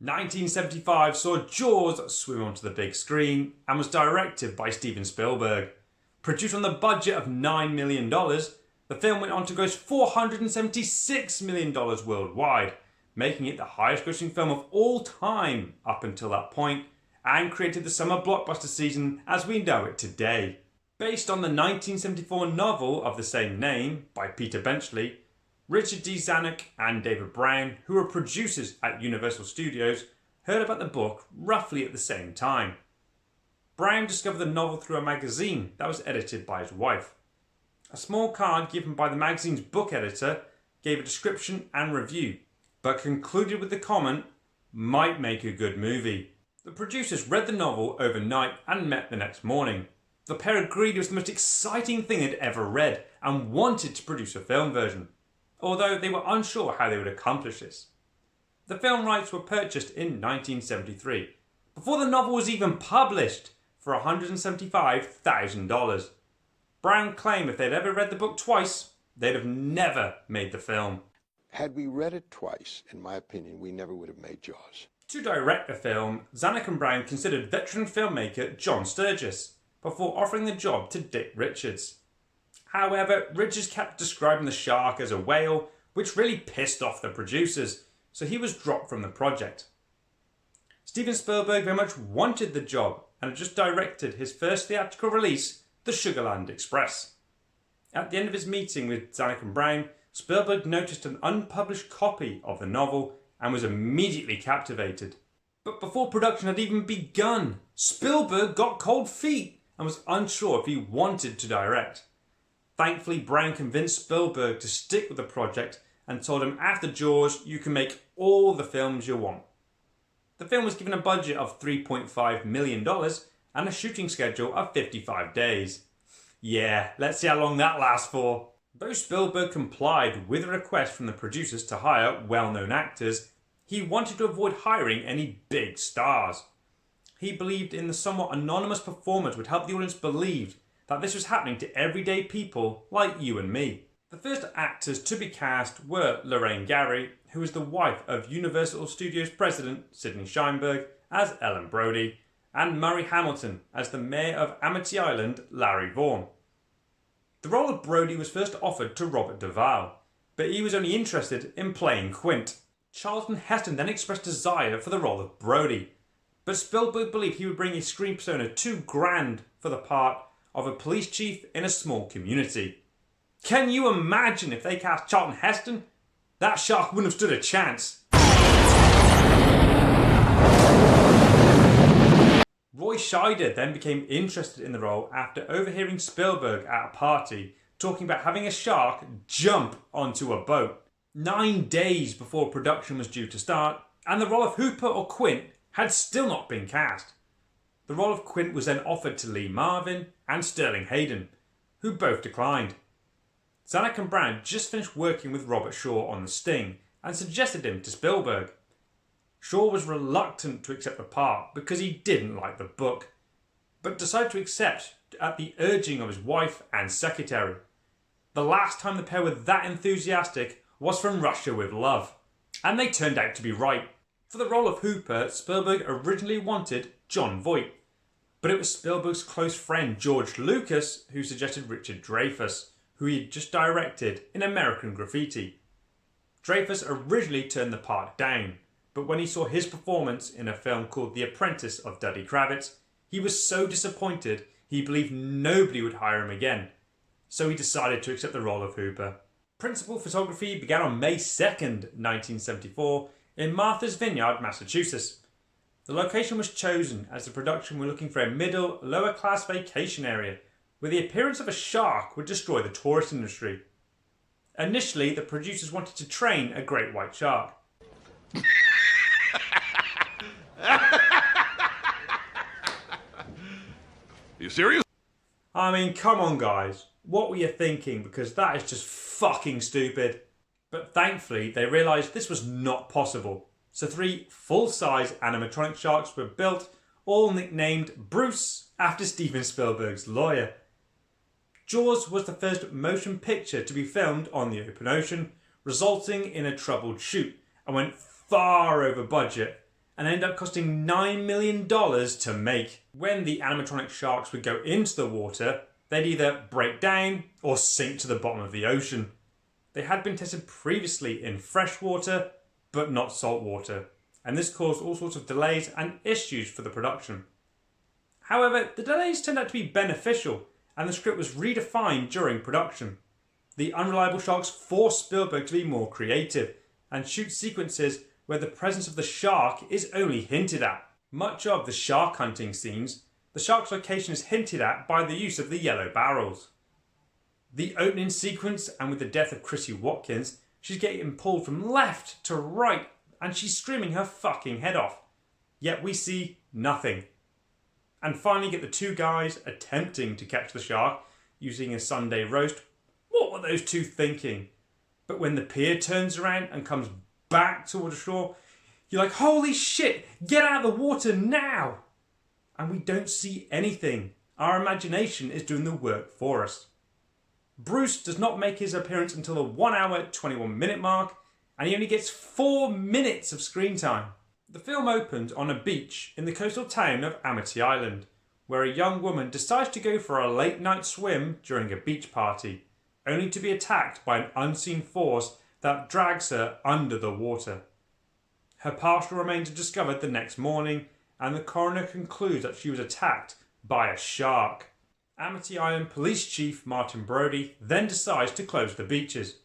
1975 saw Jaws swim onto the big screen and was directed by Steven Spielberg. Produced on the budget of $9 million, the film went on to gross $476 million worldwide, making it the highest grossing film of all time up until that point, and created the summer blockbuster season as we know it today. Based on the 1974 novel of the same name by Peter Benchley, Richard D. Zanuck and David Brown, who were producers at Universal Studios, heard about the book roughly at the same time. Brown discovered the novel through a magazine that was edited by his wife. A small card given by the magazine's book editor gave a description and review, but concluded with the comment, "Might make a good movie." The producers read the novel overnight and met the next morning. The pair agreed it was the most exciting thing they'd ever read and wanted to produce a film version, although they were unsure how they would accomplish this. The film rights were purchased in 1973, before the novel was even published, for $175,000. Brown claimed if they'd ever read the book twice, they'd have never made the film. Had we read it twice, in my opinion, we never would have made Jaws. To direct the film, Zanuck and Brown considered veteran filmmaker John Sturges before offering the job to Dick Richards. However, Richards kept describing the shark as a whale, which really pissed off the producers, so he was dropped from the project. Steven Spielberg very much wanted the job and had just directed his first theatrical release, The Sugarland Express. At the end of his meeting with Zanuck and Brown, Spielberg noticed an unpublished copy of the novel and was immediately captivated. But before production had even begun, Spielberg got cold feet and was unsure if he wanted to direct. Thankfully, Brown convinced Spielberg to stick with the project and told him after Jaws, you can make all the films you want. The film was given a budget of $3.5 million and a shooting schedule of 55 days. Yeah, let's see how long that lasts for. Though Spielberg complied with a request from the producers to hire well-known actors, he wanted to avoid hiring any big stars. He believed in the somewhat anonymous performance would help the audience believe that this was happening to everyday people like you and me. The first actors to be cast were Lorraine Gary, who was the wife of Universal Studios president Sidney Sheinberg, as Ellen Brody, and Murray Hamilton as the mayor of Amity Island, Larry Vaughn. The role of Brody was first offered to Robert Duvall, but he was only interested in playing Quint. Charlton Heston then expressed desire for the role of Brody, but Spielberg believed he would bring his screen persona too grand for the part of a police chief in a small community. Can you imagine if they cast Charlton Heston? That shark wouldn't have stood a chance. Roy Scheider then became interested in the role after overhearing Spielberg at a party talking about having a shark jump onto a boat. 9 days before production was due to start, and the role of Hooper or Quint had still not been cast. The role of Quint was then offered to Lee Marvin and Sterling Hayden, who both declined. Zanuck and Brown just finished working with Robert Shaw on The Sting and suggested him to Spielberg. Shaw was reluctant to accept the part because he didn't like the book, but decided to accept at the urging of his wife and secretary. The last time the pair were that enthusiastic was from Russia with Love, and they turned out to be right. For the role of Hooper, Spielberg originally wanted Jon Voight, but it was Spielberg's close friend George Lucas who suggested Richard Dreyfuss, who he had just directed in American Graffiti. Dreyfuss originally turned the part down, but when he saw his performance in a film called The Apprentice of Dudley Kravitz, he was so disappointed he believed nobody would hire him again, so he decided to accept the role of Hooper. Principal photography began on May 2nd, 1974 in Martha's Vineyard, Massachusetts. The location was chosen as the production were looking for a middle, lower class vacation area where the appearance of a shark would destroy the tourist industry. Initially, the producers wanted to train a great white shark. You serious? I mean, come on guys, what were you thinking? Because that is just fucking stupid. But thankfully, they realised this was not possible. So 3 full-size animatronic sharks were built, all nicknamed Bruce after Steven Spielberg's lawyer. Jaws was the first motion picture to be filmed on the open ocean, resulting in a troubled shoot and went far over budget, and end up costing $9 million to make. When the animatronic sharks would go into the water, they'd either break down or sink to the bottom of the ocean. They had been tested previously in freshwater, but not saltwater, and this caused all sorts of delays and issues for the production. However, the delays turned out to be beneficial, and the script was redefined during production. The unreliable sharks forced Spielberg to be more creative and shoot sequences where the presence of the shark is only hinted at. Much of the shark hunting scenes, the shark's location is hinted at by the use of the yellow barrels. The opening sequence, and with the death of Chrissy Watkins, she's getting pulled from left to right and she's screaming her fucking head off. Yet we see nothing. And finally get the two guys attempting to catch the shark using a Sunday roast. What were those two thinking? But when the pier turns around and comes back towards the shore, you're like, holy shit, get out of the water now! And we don't see anything. Our imagination is doing the work for us. Bruce does not make his appearance until the 1 hour 21 minute mark, and he only gets 4 minutes of screen time. The film opened on a beach in the coastal town of Amity Island, where a young woman decides to go for a late night swim during a beach party, only to be attacked by an unseen force that drags her under the water. Her partial remains are discovered the next morning, and the coroner concludes that she was attacked by a shark. Amity Island Police Chief Martin Brody then decides to close the beaches,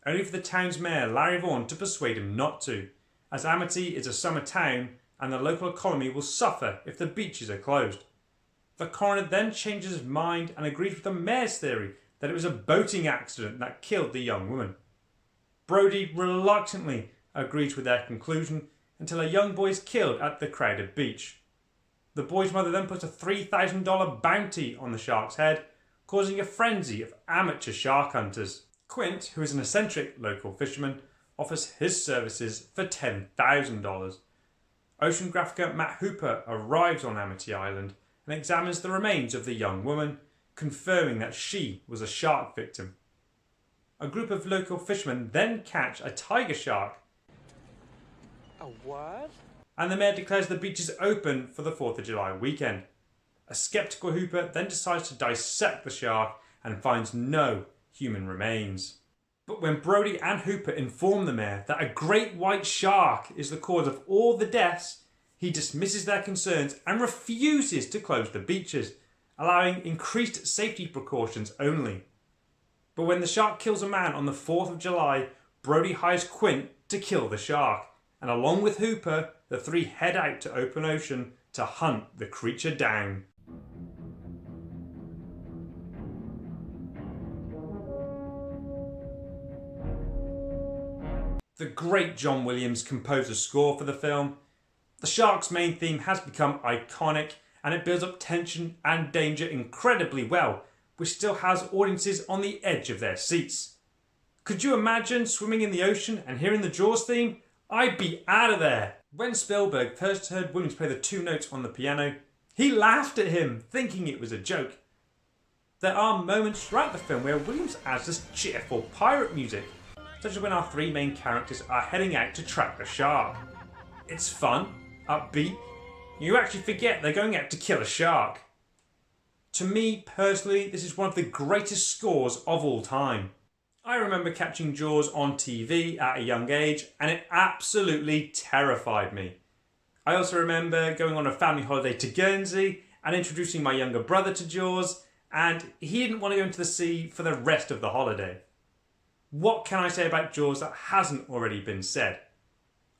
only for the town's mayor Larry Vaughan to persuade him not to, as Amity is a summer town and the local economy will suffer if the beaches are closed. The coroner then changes his mind and agrees with the mayor's theory that it was a boating accident that killed the young woman. Brody reluctantly agrees with their conclusion until a young boy is killed at the crowded beach. The boy's mother then puts a $3,000 bounty on the shark's head, causing a frenzy of amateur shark hunters. Quint, who is an eccentric local fisherman, offers his services for $10,000. Oceanographer Matt Hooper arrives on Amity Island and examines the remains of the young woman, confirming that she was a shark victim. A group of local fishermen then catch a tiger shark. A what? And the mayor declares the beach is open for the 4th of July weekend. A sceptical Hooper then decides to dissect the shark and finds no human remains. But when Brody and Hooper inform the mayor that a great white shark is the cause of all the deaths, he dismisses their concerns and refuses to close the beaches, allowing increased safety precautions only. But when the shark kills a man on the 4th of July, Brody hires Quint to kill the shark, and along with Hooper, the three head out to open ocean to hunt the creature down. The great John Williams composed a score for the film. The shark's main theme has become iconic, and it builds up tension and danger incredibly well, which still has audiences on the edge of their seats. Could you imagine swimming in the ocean and hearing the Jaws theme? I'd be out of there. When Spielberg first heard Williams play the 2 notes on the piano, he laughed at him, thinking it was a joke. There are moments throughout the film where Williams adds this cheerful pirate music, such as when our 3 main characters are heading out to track the shark. It's fun, upbeat. You actually forget they're going out to kill a shark. To me, personally, this is one of the greatest scores of all time. I remember catching Jaws on TV at a young age, and it absolutely terrified me. I also remember going on a family holiday to Guernsey and introducing my younger brother to Jaws, and he didn't want to go into the sea for the rest of the holiday. What can I say about Jaws that hasn't already been said?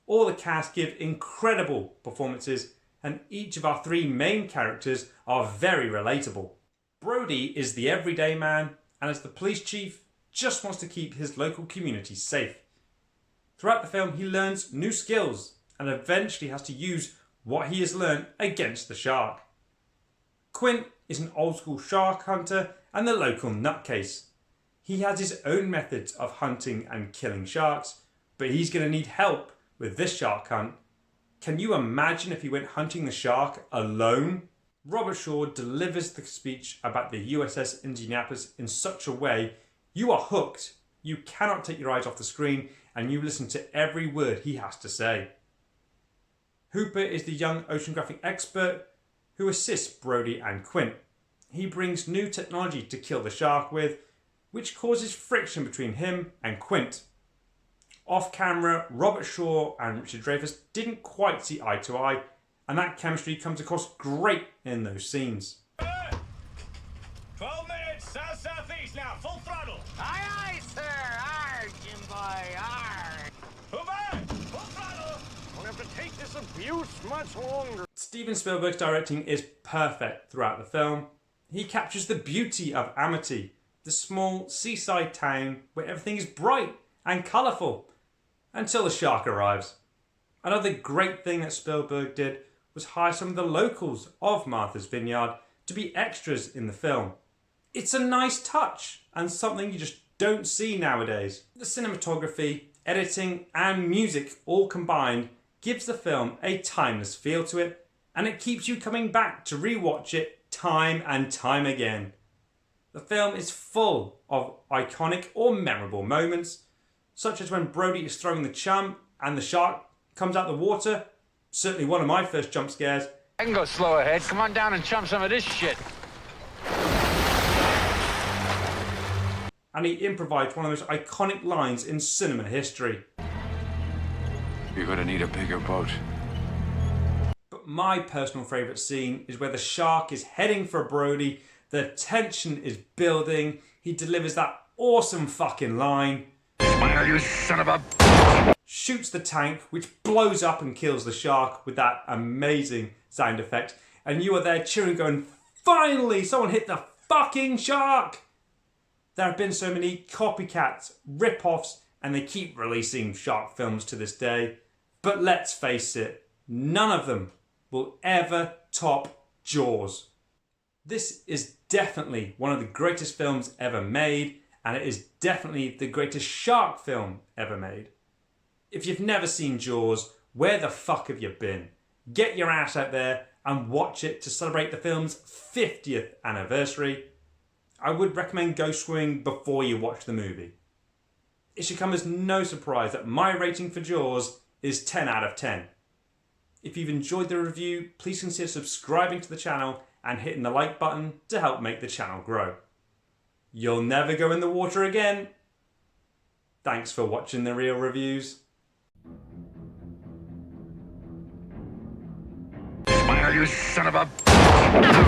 All the cast give incredible performances, and each of our 3 main characters are very relatable. Brody is the everyday man, and as the police chief, just wants to keep his local community safe. Throughout the film, he learns new skills and eventually has to use what he has learned against the shark. Quint is an old school shark hunter and the local nutcase. He has his own methods of hunting and killing sharks, but he's going to need help with this shark hunt. Can you imagine if he went hunting the shark alone? Robert Shaw delivers the speech about the USS Indianapolis in such a way you are hooked. You cannot take your eyes off the screen and you listen to every word he has to say. Hooper is the young oceanographic expert who assists Brody and Quint. He brings new technology to kill the shark with, which causes friction between him and Quint. Off camera, Robert Shaw and Richard Dreyfuss didn't quite see eye to eye, and that chemistry comes across great in those scenes. 12 minutes, south-southeast now, full throttle. Aye, aye, sir. Arr, Jim boy, arr. Hooper, full throttle. Won't have to take this abuse much longer. Steven Spielberg's directing is perfect throughout the film. He captures the beauty of Amity, the small seaside town where everything is bright and colourful, until the shark arrives. Another great thing that Spielberg did was hire some of the locals of Martha's Vineyard to be extras in the film. It's a nice touch and something you just don't see nowadays. The cinematography, editing and music all combined gives the film a timeless feel to it, and it keeps you coming back to rewatch it time and time again. The film is full of iconic or memorable moments, such as when Brody is throwing the chum and the shark comes out the water. Certainly one of my first jump scares. I can go slow ahead. Come on down and chum some of this shit. And he improvised one of the most iconic lines in cinema history. You're gonna need a bigger boat. But my personal favourite scene is where the shark is heading for Brody, the tension is building, he delivers that awesome fucking line. Smile, you son of a... Shoots the tank, which blows up and kills the shark with that amazing sound effect. And you are there cheering, going, finally, someone hit the fucking shark! There have been so many copycats, rip-offs, and they keep releasing shark films to this day. But let's face it, none of them will ever top Jaws. This is definitely one of the greatest films ever made, and it is definitely the greatest shark film ever made. If you've never seen Jaws, where the fuck have you been? Get your ass out there and watch it to celebrate the film's 50th anniversary. I would recommend go swimming before you watch the movie. It should come as no surprise that my rating for Jaws is 10 out of 10. If you've enjoyed the review, please consider subscribing to the channel and hitting the like button to help make the channel grow. You'll never go in the water again. Thanks for watching the Real Reviews. Smile, you son of a...